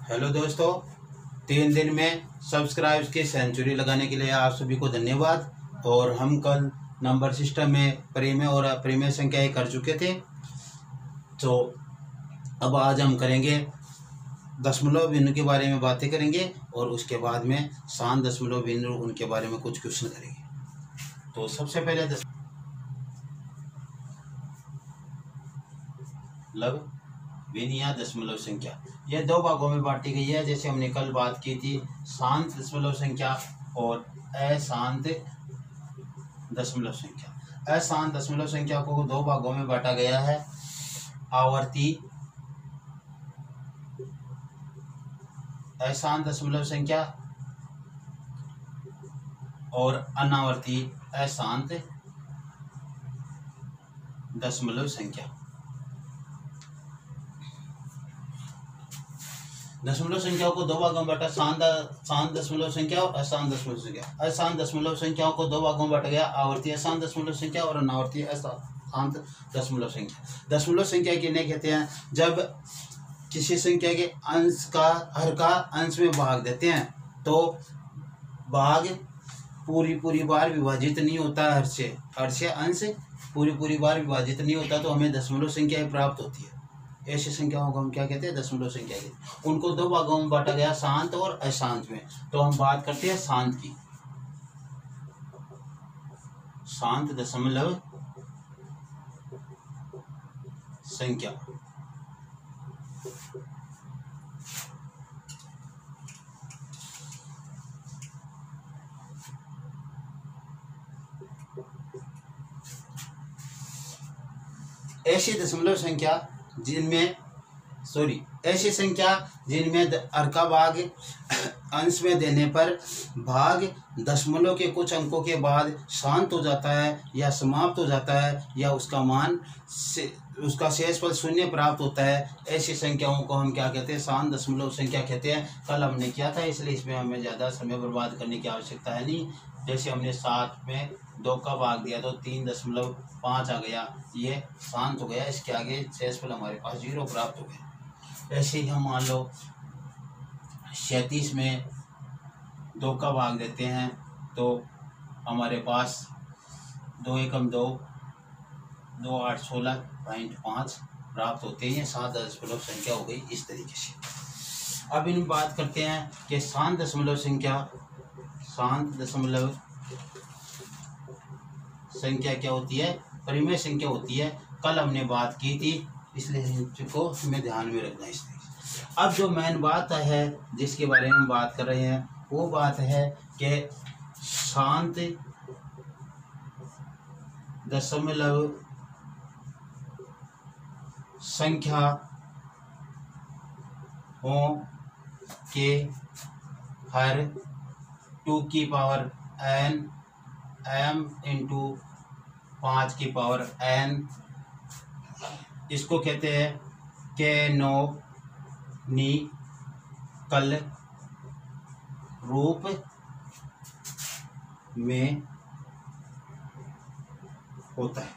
Hello दोस्तों, 3 दिन में सब्सक्राइब्स की सेंचुरी लगाने के लिए आप सभी को धन्यवाद। और हम कल नंबर सिस्टम में परिमेय और अप्रिमेय संख्याएं कर चुके थे, तो अब आज हम करेंगे दशमलव बिंदु के बारे में बातें करेंगे और उसके बाद में शांत दशमलव बिंदु उनके बारे में कुछ क्वेश्चन करेंगे। तो सबसे पहले दशमलव बिंदु या दशमलव संख्या यह 2 भागों में बांटी गई है। जैसे हमने कल बात की थी शांत दशमलव संख्या और अशांत दशमलव संख्या। अशांत दशमलव संख्या को 2 भागों में बांटा गया है, आवर्ती अशांत दशमलव संख्या और अनावर्ती अशांत दशमलव संख्या। दशमलव संख्याओं को 2 भागों में बांटा, शांत दशमलव संख्या और अशांत दशमलव संख्या। अशांत दशमलव संख्याओं को 2 भागों में बांटा गया, आवर्ती अशांत दशमलव संख्या और अनावर्ती अशांत दशमलव संख्या। दशमलव संख्या किन्हें कहते हैं? जब किसी संख्या के अंश का हर का अंश में भाग देते हैं तो भाग पूरी बार विभाजित नहीं होता। हर से अंश पूरी बार विभाजित नहीं होता, तो हमें दशमलव संख्या प्राप्त होती है। ऐसी संख्याओं को हम क्या कहते हैं? दशमलव संख्या कहते हैं। उनको 2 भागों में बांटा गया, शांत और अशांत में। तो हम बात करते हैं शांत की। शांत दशमलव संख्या ऐसी दशमलव संख्या जिनमें हर का भाग अंश में देने पर भाग दशमलव के कुछ अंकों के बाद शांत हो जाता है या समाप्त हो जाता है या उसका शेषफल 0 प्राप्त होता है। ऐसी संख्याओं को हम क्या कहते हैं? शांत दशमलव संख्या कहते हैं। कल हमने किया था, इसलिए इसमें हमें ज़्यादा समय बर्बाद करने की आवश्यकता है नहीं। जैसे हमने 7 में 2 का भाग दिया तो 3.5 आ गया, ये शांत हो गया। इसके आगे शेषफल हमारे पास 0 प्राप्त हो गया। ऐसे ही हम मान लो 37 में 2 का भाग देते हैं तो हमारे पास 2 एकम 2, 2 8 16.5 प्राप्त होते हैं। 7 दशमलव संख्या हो गई इस तरीके से। अब इन बात करते हैं कि शांत दशमलव संख्या क्या होती है? परिमेय संख्या होती है। कल हमने बात की थी, इसलिए इनको हमें ध्यान में रखना है। इसलिए अब जो मेन बात है जिसके बारे में हम बात कर रहे हैं वो बात है कि शांत दशमलव संख्या के हर 2 की पावर n m इंटू 5 की पावर n, इसको कहते हैं कैनोनिकल रूप में होता है।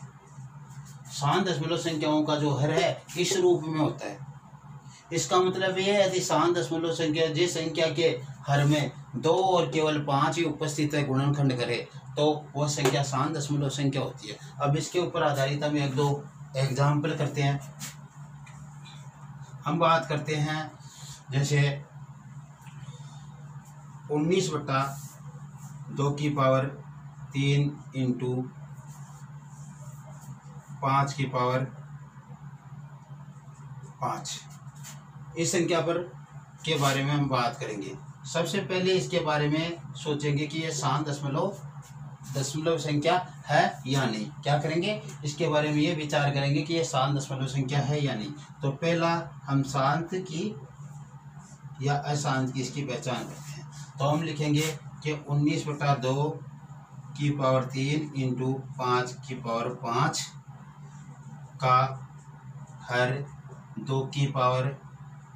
शांत दशमलव संख्याओं का जो हर है इस रूप में होता है। इसका मतलब यह है यदि शांत दशमलव संख्या जिस संख्या के हर में 2 और केवल 5 ही उपस्थित है, गुणनखंड करे, तो वह संख्या शांत दशमलव संख्या होती है। अब इसके ऊपर आधारित हम 1-2 एग्जाम्पल करते हैं। हम बात करते हैं जैसे 19/2 की पावर 3 इंटू 5 की पावर 5। इस संख्या के बारे में हम बात करेंगे। सबसे पहले इसके बारे में सोचेंगे कि यह शांत दशमलव संख्या है या नहीं। क्या करेंगे? इसके बारे में ये विचार करेंगे कि यह शांत दशमलव संख्या है या नहीं। तो पहला हम शांत की या अशांत की इसकी पहचान करते हैं। तो हम लिखेंगे कि 19/2 की पावर 3 इंटू 5 की पावर 5 का हर 2 की पावर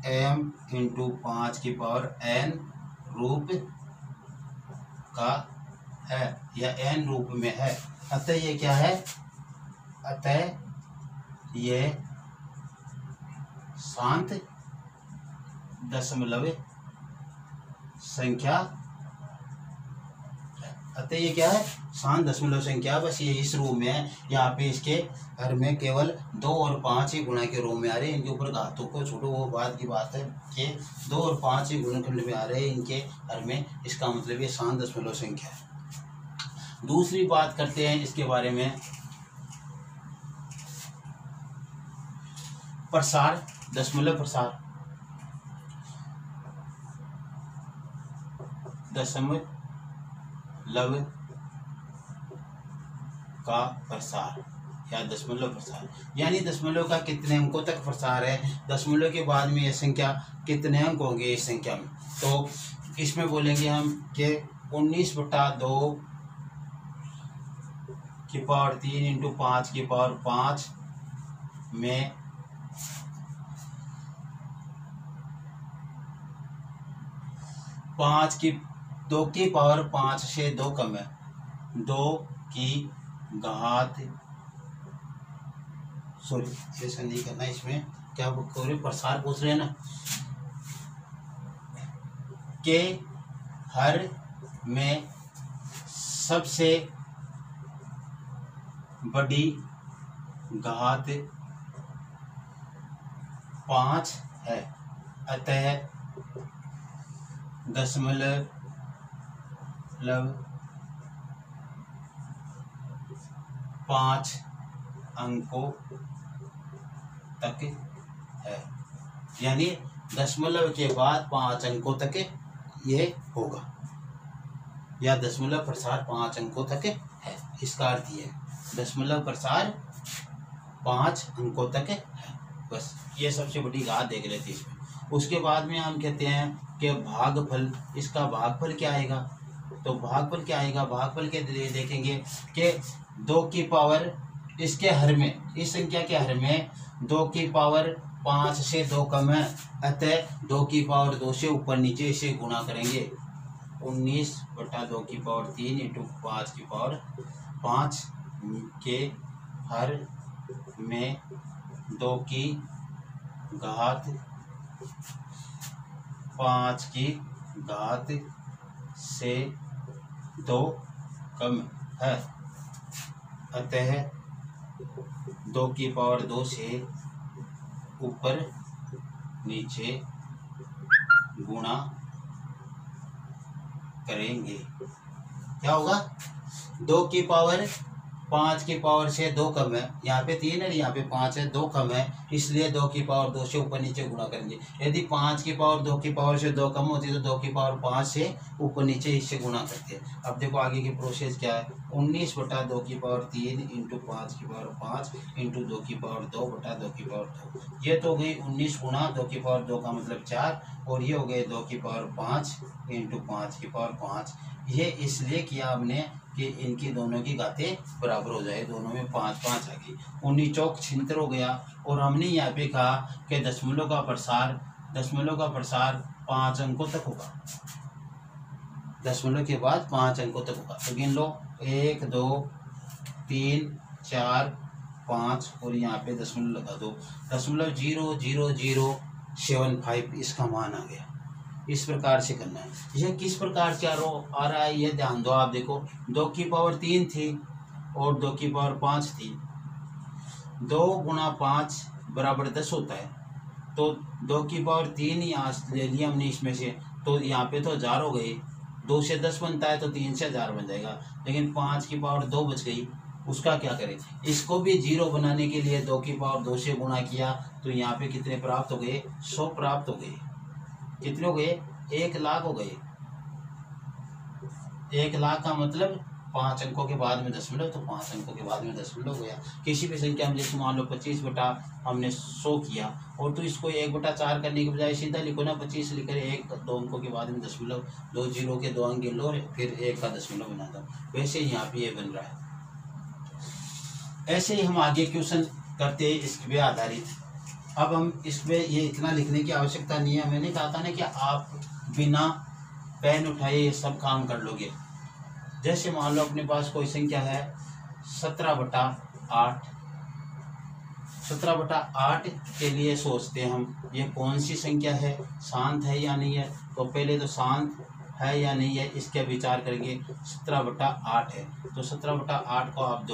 m इंटू 5 की पावर n रूप का है या n रूप में है। अतः ये क्या है? अतः ये शांत दशमलव संख्या। अतः ये क्या है, शांत दशमलव संख्या। बस ये इस रूप में है, यहाँ पे इसके हर में केवल 2 और 5 ही गुणा के रूप में आ रहे हैं। इनके ऊपर घातों को छोड़ो, वो बात की बात है कि 2 और 5 ही गुणनखंड में आ रहे हैं इनके हर में। इसका मतलब ये शांत दशमलव संख्या है। दूसरी बात करते हैं इसके बारे में, प्रसार, दशमलव प्रसार। दशमलव का प्रसार या दशमलव प्रसार, यानी दशमलव का कितने अंकों तक प्रसार है, दशमलव के बाद में यह संख्या कितने अंक होंगे इस संख्या में। तो इसमें बोलेंगे हम कि 19/2 की पावर 3 इंटू 5 की पावर 5 में 5 की 2 की पावर 5 से 2 कम है, 2 की घात, सॉरी ऐसा नहीं करना, इसमें क्या प्रसार पूछ रहे हैं ना, के हर में सबसे बड़ी घात 5 है। अतः दशमलव 5 अंकों तक है, यानी दशमलव के बाद 5 अंकों तक ये होगा, या दशमलव प्रसार 5 अंकों तक है। इसका अर्थ ये है दशमलव प्रसार 5 अंकों तक है। बस ये सबसे बड़ी घात देख लेते हैं इसमें। उसके बाद में हम कहते हैं कि भागफल, इसका भागफल क्या आएगा, तो भागफल क्या आएगा, भागफल के लिए देखेंगे कि 2 की पावर इसके हर में, इस संख्या के हर में 2 की पावर 5 से 2 कम है, अतः 2 की पावर 2 से ऊपर नीचे इसे गुणा करेंगे। 19/2 की पावर 3 इंटू 5 की पावर 5 के हर में 2 की घात 5 की घात से 2 कम है, अतः 2 की पावर 2 से ऊपर नीचे गुणा करेंगे। क्या होगा, 2 की पावर 5 की पावर से 2 कम है, यहाँ पे 3 है, यहाँ पे 5 है, 2 कम है, इसलिए 2 की पावर 2 से ऊपर नीचे गुणा करेंगे। यदि 5 की पावर 2 की पावर से 2 कम होती है तो 2 की पावर 5 से ऊपर नीचे इससे गुणा करते हैं। अब देखो आगे की प्रोसेस क्या है, 19/2 की पावर 3 इंटू 5 की पावर 5 इंटू 2 की पावर 2/2 की पावर 2। ये तो हो गई 19 गुणा 2 की पावर 2 का मतलब 4, और ये हो गए 2 की पावर 5 इंटू 5 की पावर 5। ये इसलिए किया हमने कि इनकी दोनों की घातें बराबर हो जाए, दोनों में 5-5 आ गई, 19 चौक 76 हो गया। और हमने यहाँ पे कहा कि दशमलव का प्रसार 5 अंकों तक होगा, दशमलव के बाद 5 अंकों तक होगा। तो गिन लो 1 2 3 4 5 और यहाँ पे दशमलव लगा दो, 0.00075 इसका मान आ गया। इस प्रकार से करना है। यह किस प्रकार से आ रहा है ये ध्यान दो। आप देखो 2 की पावर 3 थी और 2 की पावर 5 थी, 2 गुणा 5 बराबर 10 होता है, तो 2 की पावर 3 यहाँ ले लिया हमने इसमें से, तो यहाँ पे तो 1000 हो गए, 2 से 10 बनता है तो 3 से 1000 बन जाएगा, लेकिन 5 की पावर 2 बच गई, उसका क्या करें। इसको भी 0 बनाने के लिए 2 की पावर 2 से गुणा किया, तो यहाँ पे कितने प्राप्त हो गए, 100 प्राप्त हो गए। कितने हो गए, 1 लाख हो गए। 1 लाख का मतलब 5 अंकों के बाद में दशमलव, तो 5 अंकों के बाद में दशमलव हो गया। किसी भी संख्या में जैसे मान लो 25 बटा हमने 100 किया, और तो इसको 1/4 करने के बजाय सीधा लिखो ना, 25 लिख कर 1-2 अंकों के बाद में दशमलव, 2 जीरो के 2 अंक गिन लो, फिर 1 का दशमलव बना दो। वैसे यहाँ पे ये बन रहा है। ऐसे ही हम आगे क्वेश्चन करते हैं इस पे आधारित। अब हम इसमें ये इतना लिखने की आवश्यकता नहीं है, मैंने कहा था ना कि आप बिना पेन उठाए ये सब काम कर लोगे। जैसे मान लो अपने पास कोई संख्या है 17/8, 17/8 के लिए सोचते हैं हम, ये कौन सी संख्या है, शांत है या नहीं है। तो पहले तो शांत है या नहीं है इसके विचार करेंगे। 17/8 है, तो 17/8 को आप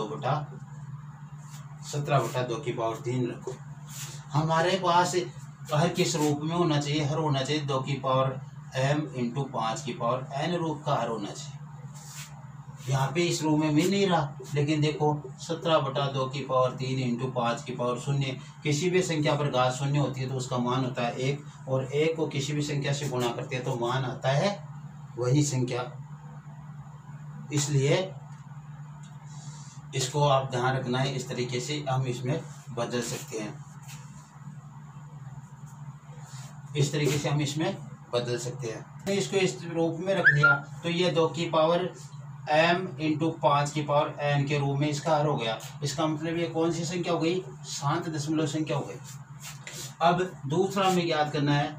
17/2 रखो। हमारे पास हर किस रूप में होना चाहिए, हर होना चाहिए 2m × 5n रूप का हर होना चाहिए। यहाँ पे इस रूप में मिल नहीं रहा, लेकिन देखो 17/2 × 5 किसी भी संख्या पर घात शून्य होती है तो उसका मान होता है 1, और 1 को किसी भी संख्या से गुणा करते हैं तो मान आता है वही संख्या। इसलिए इसको आप ध्यान रखना है, इस तरीके से हम इसमें बदल सकते हैं, इस तरीके से हम इसमें बदल सकते हैं। इसको इस रूप में रख लिया तो ये 2m × 5n के रूप में इसका हर हो गया। इसका मतलब ये कौन सी संख्या हो गई, शांत दशमलव संख्या हो गई। अब दूसरा हमें याद करना है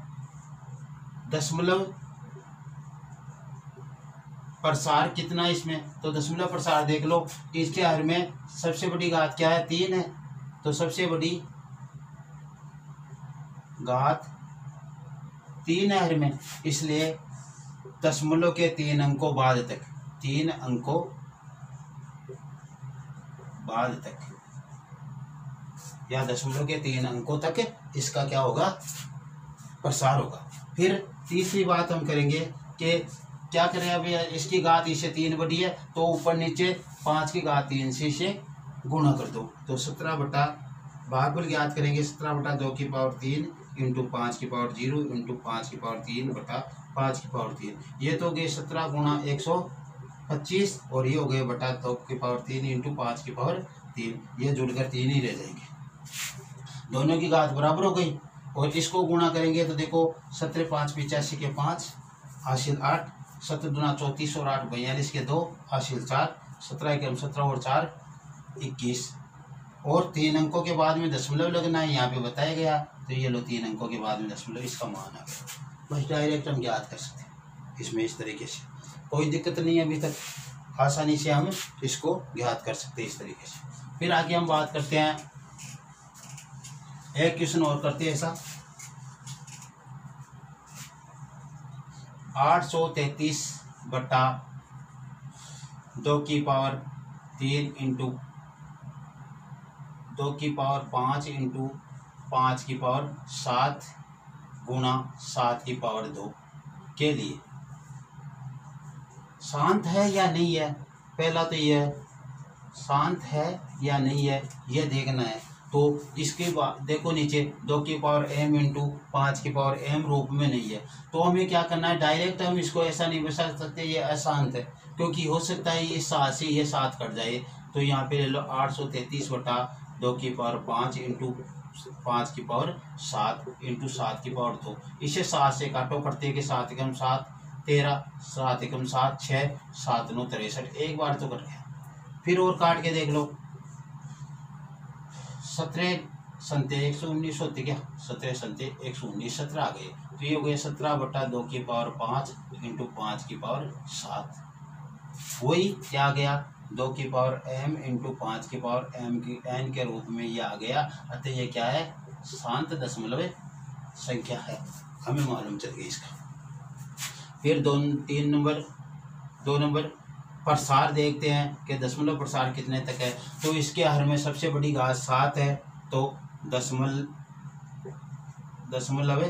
दशमलव प्रसार कितना इसमें, तो दशमलव प्रसार देख लो। इसके हर में सबसे बड़ी घात क्या है, 3 है, तो सबसे बड़ी घात 3 है हर में, इसलिए दशमलव के 3 अंकों बाद तक, 3 अंकों बाद तक या दशमलव के 3 अंकों तक इसका क्या होगा, प्रसार होगा। फिर तीसरी बात हम करेंगे कि क्या करें, अभी इसकी घात इससे 3 बड़ी है तो ऊपर नीचे 5 की घात 3 से इसे गुणा कर दो, तो 17 भागफल ज्ञात करेंगे। 17/2 × 5 × 5 ये तो हो गए 17 × 125 और ये हो गए बटा 2 × 3 × 5 ये जुड़कर 3 ही रह जाएंगे। दोनों की घात बराबर हो गई और इसको गुणा करेंगे तो देखो 17 × 5 = 85 के 5 हासिल 8, 7 × 2 = 34 और 8 = 42 के 2 हासिल 4, 17 × 17 और 4 = 21 और 3 अंकों के बाद में दशमलव लगना है, यहाँ पे बताया गया। तो ये लो 3 अंकों के बाद में दशमलव, इसका मान आ गया। बस डायरेक्ट हम ज्ञात कर सकते हैं इसमें, इस तरीके से कोई दिक्कत नहीं है, अभी तक आसानी से हम इसको ज्ञात कर सकते हैं इस तरीके से। फिर आगे हम बात करते हैं, एक क्वेश्चन और करते हैं ऐसा। 833/2 की पावर 3 × 2 की पावर 5 × 5 की पावर 7 गुणा 7 की पावर 2 के लिए शांत है या नहीं है। पहला तो यह शांत है या नहीं है यह देखना है। तो इसके बाद देखो नीचे 2 की पावर m × 5 की पावर m रूप में नहीं है, तो हमें क्या करना है, डायरेक्ट हम इसको ऐसा नहीं बता सकते ये अशांत है, क्योंकि हो सकता है ये 7 से ये 7 कट जाए। तो यहाँ पे ले लो 833/2 की पावर 5 × 5 की पावर 7 × 7 की पावर 2। इसे 7 से काटो, करते के 7 × 7 13, 7 × 7 6, 7 × 9 63, एक बार तो कट गया। फिर और काट के देख लो, 17 संते 119 होते क्या, 17 संते 119, 17 आ गए। तो ये हो गए 17/2 की पावर 5 × 5 की पावर 7। वही क्या आ गया, 2 की पावर m × 5 की पावर m की n के रूप में ये आ गया। अतः ये क्या है, शांत दशमलव संख्या है, हमें मालूम चल गई इसका। फिर 2 नंबर प्रसार देखते हैं कि दशमलव प्रसार कितने तक है। तो इसके हर में सबसे बड़ी घात 7 है, तो दशमलव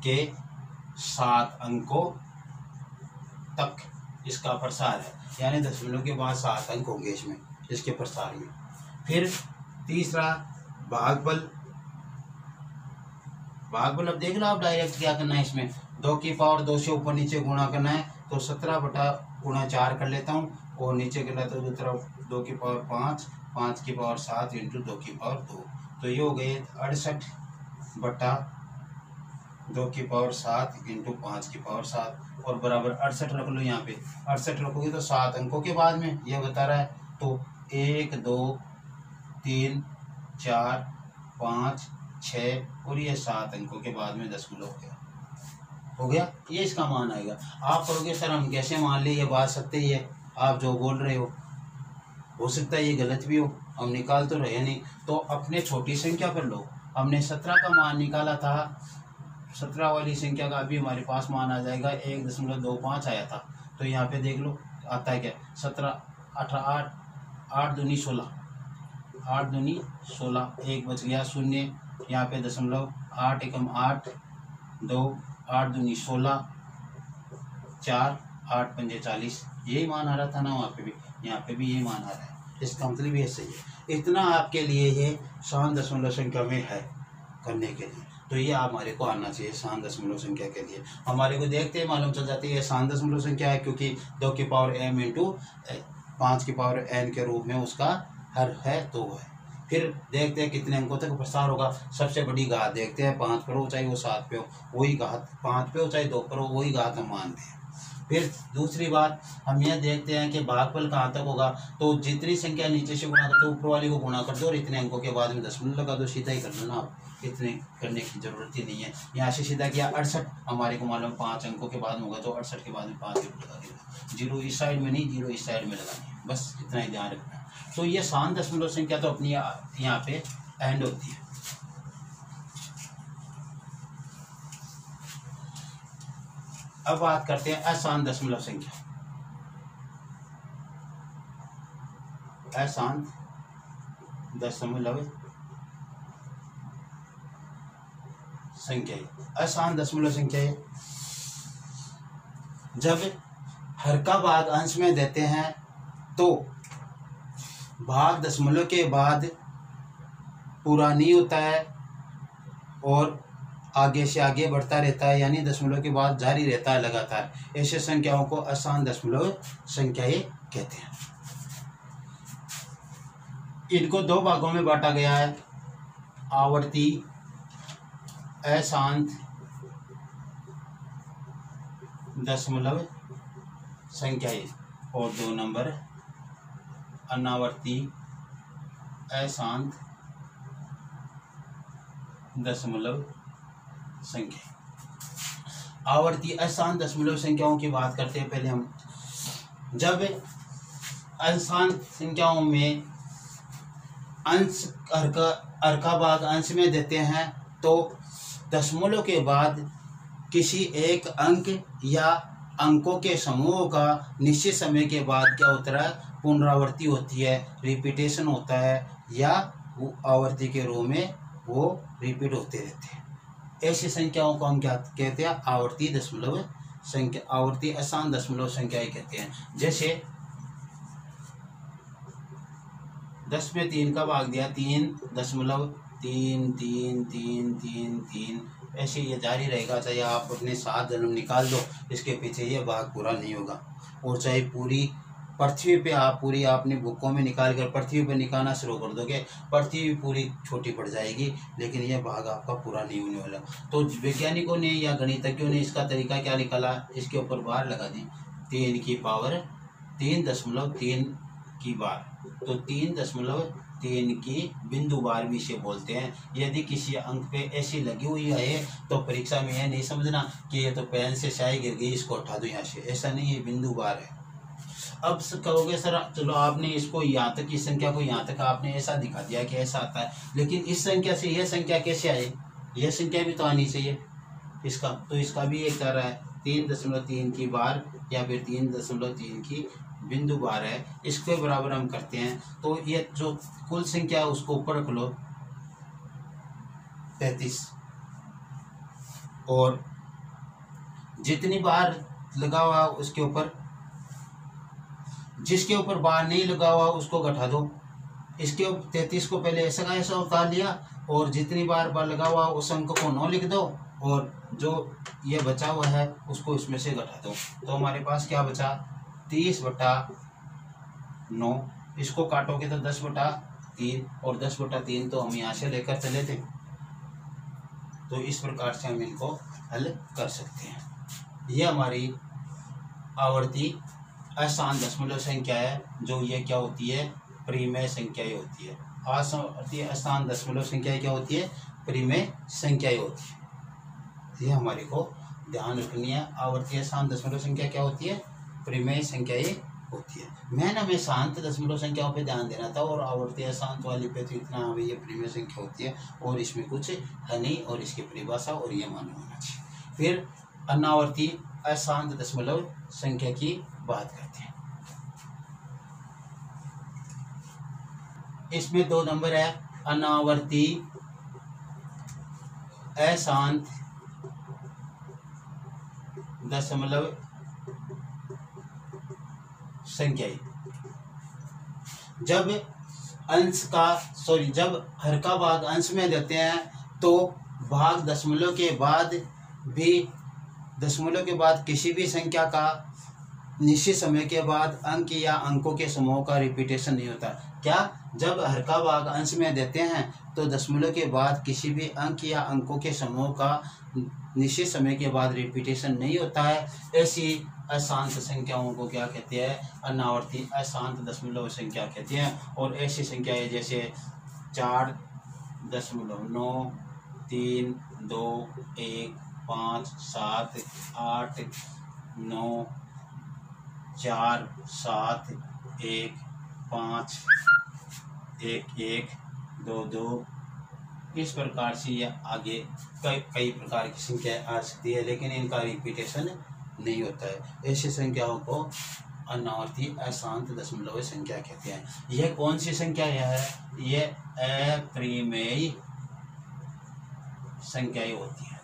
के 7 अंकों तक इसका प्रसार है, यानी दशमलव के बाद 7 अंक होंगे इसमें, इसके प्रसार में। फिर तीसरा भागफल अब देख लो आप, डायरेक्ट क्या करना है इसमें, 2 की पावर 2 से ऊपर नीचे गुणा करना है। तो 17/4 कर लेता हूँ और नीचे कर लेता हूँ 2 की पावर 5, 5 की पावर 7 × 2 की पावर 2। तो ये हो गए 68/2 की पावर 7 × 5 की पावर 7 और बराबर 68 रख लो। यहाँ पे 68 रखोगे तो 7 अंकों के बाद में ये बता रहा है। तो 1 2 3 4 5 6 और ये 7 अंकों के बाद में दशमलव हो गया, ये इसका मान आएगा। आप कहोगे सर हम कैसे मान ले, ये बात सत्य ही है, आप जो बोल रहे हो सकता है ये गलत भी हो, हम निकाल तो रहे नहीं, तो अपने छोटी संख्या पर लो। हमने 17 का मान निकाला था, 17 वाली संख्या का अभी हमारे पास मान आ जाएगा 1.25 आया था। तो यहाँ पे देख लो आता है क्या, 17 18 8 दूनी 16, 8 दूनी 16, 1 बच गया शून्य, यहाँ पे दशमलव, 8 एकम 8, 2 8 दूनी 16, 4 8 पंजे 40, यही मान आ रहा था ना वहाँ पे भी, यहाँ पे भी यही मान आ रहा है। इसका मतलब ये सही है। इतना आपके लिए ये शान दशमलव संख्या में है करने के लिए, तो ये हमारे को आना चाहिए शान दशमलव संख्या के लिए। हमारे को देखते हैं मालूम चल जाती है शान दशमलव संख्या है, क्योंकि 2 की पावर m इंटू 5 की पावर n के रूप में उसका हर है तो है। फिर देखते हैं कितने अंकों तक प्रसार होगा। सबसे बड़ी घात देखते हैं, 5 पर हो चाहे वो 7 पे हो वही घात, 5 पे हो चाहे 2 पर हो वही घात हम मानते हैं। फिर दूसरी बात हम यह देखते हैं कि भागफल कहाँ तक होगा, तो जितनी संख्या नीचे से गुणा करते हो ऊपर वाली को गुणा कर दो और इतने अंकों के बाद में दशमलव लगा दो, सीधा ही कर दो ना आप, इतने करने की जरूरत ही नहीं है। यहाँ से सीधा किया 68, हमारे को मालूम 5 अंकों के बाद में होगा, तो 68 के बाद में 5 लगा देगा, 0 इस साइड में नहीं 0 इस साइड में लगानी है, बस इतना ही ध्यान रखना है। तो ये शान दशमलव संख्या तो अपनी यहाँ पे एंड होती है। अब बात करते हैं अशांत दशमलव संख्या। अशांत दशमलव संख्या, अशांत दशमलव संख्या जब हर का भाग अंश में देते हैं तो भाग दशमलव के बाद पूरा नहीं होता है और आगे से आगे बढ़ता रहता है, यानी दशमलव के बाद जारी रहता है लगातार। ऐसे संख्याओं को अशांत दशमलव संख्याएं कहते हैं। इनको 2 भागों में बांटा गया है, आवर्ती अशांत दशमलव संख्याएं और 2 नंबर अनावर्ती अशांत दशमलव संख्या। आवर्ती अशांत दशमलव संख्याओं की बात करते हैं पहले हम। जब अशांत संख्याओं में अंश हर का भाग अंश में देते हैं तो दशमलव के बाद किसी एक अंक या अंकों के समूह का निश्चित समय के बाद क्या होता है, पुनरावृत्ति होती है, रिपीटेशन होता है, या वो आवर्ती के रूप में वो रिपीट होते रहते हैं। ऐसी संख्याओं को हम क्या कहते हैं, आवर्ती दशमलव संख्या, आवर्ती अशांत दशमलव संख्याएं कहते हैं। जैसे 10 में 3 का भाग दिया, 3.33333, ऐसे ये जारी रहेगा। चाहे आप अपने 7 जन्म निकाल दो, इसके पीछे ये भाग पूरा नहीं होगा। और चाहे पूरी पृथ्वी पे आप पूरी आपने बुकों में निकाल कर पृथ्वी पर निकालना शुरू कर दोगे, पृथ्वी पूरी छोटी पड़ जाएगी, लेकिन यह भाग आपका पूरा नहीं होने वाला। तो वैज्ञानिकों ने या गणितज्ञों ने इसका तरीका क्या निकाला, इसके ऊपर बार लगा दी, 3 की पावर 3.3 की बार, तो 3.3 की बिंदु बार भी इसे बोलते हैं। यदि किसी अंक पे ऐसी लगी हुई है तो परीक्षा में यह नहीं समझना कि ये तो पेन से स्याही गिर गई इसको हटा दो यहाँ से, ऐसा नहीं, ये बिंदु बार है। अब कहोगे सर चलो आपने इसको यहाँ तक, इस संख्या को यहाँ तक आपने ऐसा दिखा दिया कि ऐसा आता है, लेकिन इस संख्या से यह संख्या कैसे आई, यह संख्या भी तो आनी चाहिए इसका, तो इसका भी एक तरह है 3.3 की बार या फिर 3.3 की बिंदु बार है, इसके बराबर हम करते हैं। तो ये जो कुल संख्या है उसको ऊपर रख लो 33, और जितनी बार लगा हुआ उसके ऊपर, जिसके ऊपर बार नहीं लगा हुआ उसको घटा दो। इसके 33 को पहले ऐसा का ऐसा उतार लिया, और जितनी बार लगा हुआ उस अंक को 9 लिख दो, और जो ये बचा हुआ है उसको इसमें से घटा दो। तो हमारे पास क्या बचा, 30/9। इसको काटोगे तो 10/3, और 10/3 तो हम यहाँ से लेकर चले थे। तो इस प्रकार से हम इनको हल कर सकते हैं। ये हमारी आवर्ती अशांत दशमलव संख्या है, जो ये क्या होती है, परिमेय संख्याएं होती है। आवर्ती अशांत दशमलव संख्याएं क्या होती है, परिमेय संख्याएं होती है। ये हमारे को ध्यान रखनी है। आवर्ती अशांत दशमलव संख्या क्या होती है, परिमेय संख्याएं होती है। मैंने हमें शांत दशमलव संख्याओं पे ध्यान देना था और आवर्ती अशांत वाली पे तो इतना हमें ये परिमेय संख्या होती है और इसमें कुछ है नहीं और इसकी परिभाषा और ये मालूम होना चाहिए। फिर अनावर्ती अशांत दशमलव संख्या की बात करते हैं। इसमें 2 नंबर है अनावर्ती अशांत दशमलव संख्याएं। जब हर का भाग अंश में देते हैं तो भाग दशमलव के बाद किसी भी संख्या का निश्चित समय के बाद अंक या अंकों के समूह का रिपीटेशन नहीं होता। क्या? जब हर का भाग अंश में देते हैं तो दशमलव के बाद किसी भी अंक या अंकों के समूह का निश्चित समय के बाद रिपीटेशन नहीं होता है। ऐसी अशांत संख्याओं को क्या कहते हैं? अनावर्ती अशांत दशमलव संख्या कहते हैं। और ऐसी संख्याएं जैसे 4.9, 3, 2, 1, 5, 7, 8, 9, 4, 7, 1, 5, 1, 1, 2, 2, इस प्रकार से यह आगे कई प्रकार की संख्याएं आ सकती है, लेकिन इनका रिपीटेशन नहीं होता है। ऐसी संख्याओं को अनावर्ती अशांत दशमलव संख्या कहते हैं। यह कौन सी संख्या है? यह अपरिमेय संख्याएं होती है।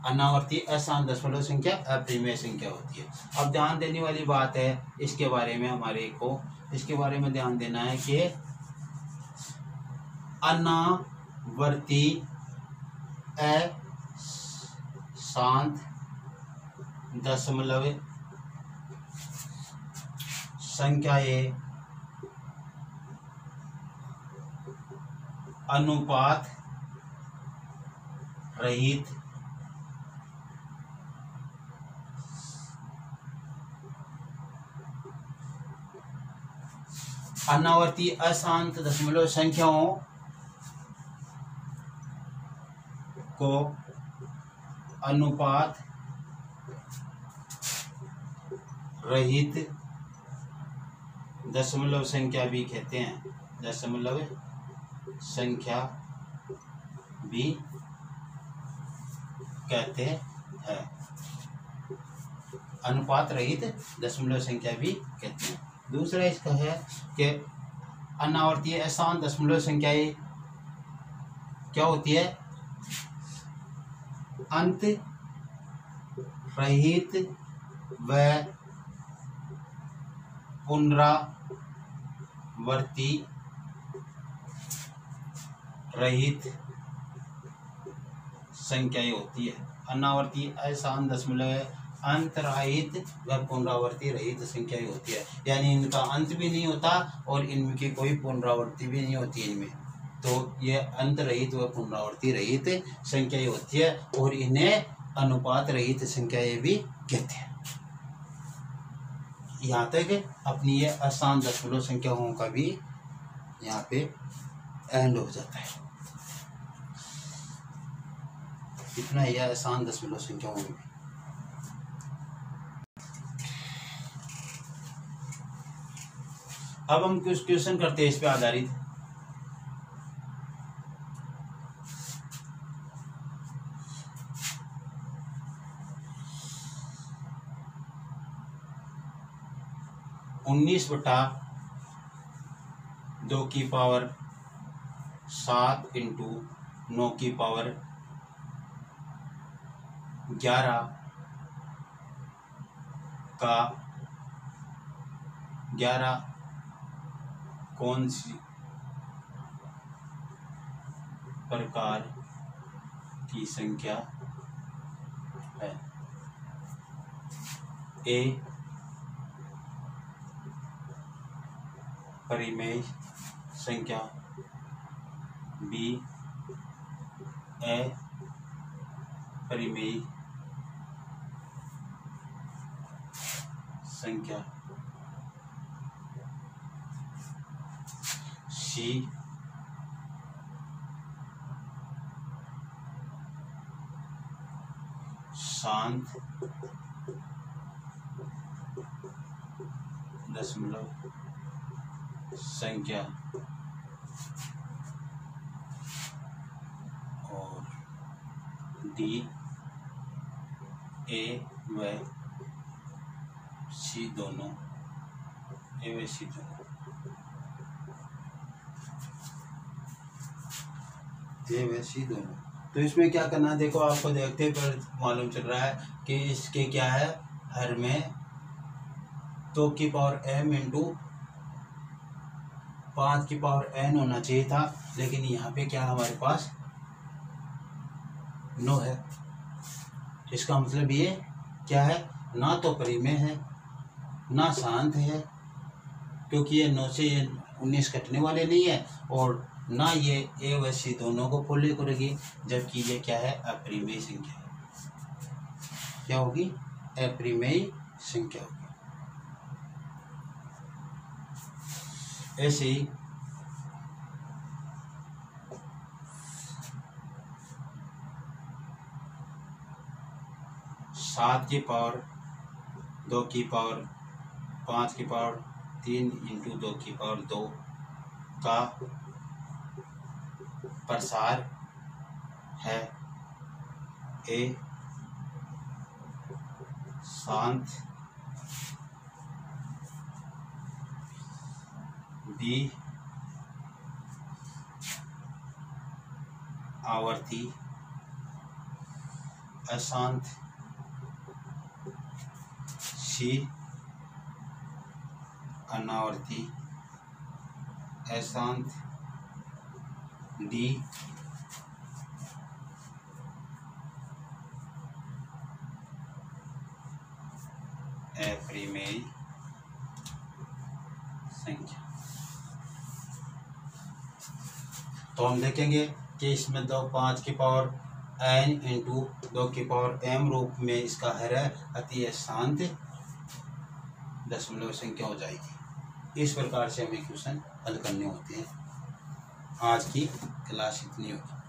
अनावर्ती अशांत दशमलव संख्या अपरिमेय संख्या होती है। अब ध्यान देने वाली बात है इसके बारे में ध्यान देना है कि अनावर्ती अशांत दशमलव संख्याएं अनुपात रहित अनावर्ती अशांत दशमलव संख्याओं को अनुपात रहित दशमलव संख्या भी कहते हैं। दशमलव संख्या भी कहते हैं। अनुपात रहित दशमलव संख्या भी कहते हैं। दूसरा इसका है कि अनावर्ती अशांत दशमलव संख्याएं क्या होती है? अंत रहित व पुनरावर्ती रहित संख्याएं होती है। अनावर्ती अशांत दशमलव अंत रहित व पुनरावर्ती रहित संख्याएं होती है, यानी इनका अंत भी नहीं होता और इनकी कोई पुनरावृत्ति भी नहीं होती इनमें। तो ये अंत रहित व पुनरावृत्ति रहित संख्याएं होती है और इन्हें अनुपात रहित संख्याएं भी कहते हैं। यहाँ तक अपनी ये अशांत दशमलव संख्याओं का भी यहाँ पे एंड हो जाता है। इतना ही अशांत दशमलव संख्याओं में। अब हम कुछ क्वेश्चन करते हैं इस पे आधारित। उन्नीस बटा 2 की पावर 7 इंटू 9 की पावर 11 का 11 कौन सी प्रकार की संख्या है? ए परिमेय संख्या, बी अपरिमेय संख्या, सी शांत दशमलव संख्या और डी ए व सी दोनों तो इसमें क्या करना है, देखो आपको देखते पर मालूम चल रहा है कि इसके क्या है, हर में 2 की पावर m इंटू 5 की पावर n होना चाहिए था, लेकिन यहाँ पे क्या हमारे पास 9 है। इसका मतलब ये क्या है, ना तो परिमेय है ना शांत है, क्योंकि ये 9 से ये 19 कटने वाले नहीं है, और ना ये ए व सी दोनों को फॉलो करेगी, जबकि ये क्या है, अपरिमेय संख्या है। क्या होगी, अपरिमेय संख्या होगी। ऐसे ही 7 की पावर 2 की पावर 5 की पावर 3 इंटू 2 की पावर 2 का प्रसार है ए शांत, बी आवर्ती अशांत, सी अनावर्ती अशांत, डी अपरिमेय संख्या। तो हम देखेंगे कि इसमें 5 की पावर n इंटू 2 की पावर m रूप में इसका हर है, अति शांत दशमलव संख्या हो जाएगी। इस प्रकार से हमें क्वेश्चन हल करने होते हैं। आज की क्लास इतनी होगी।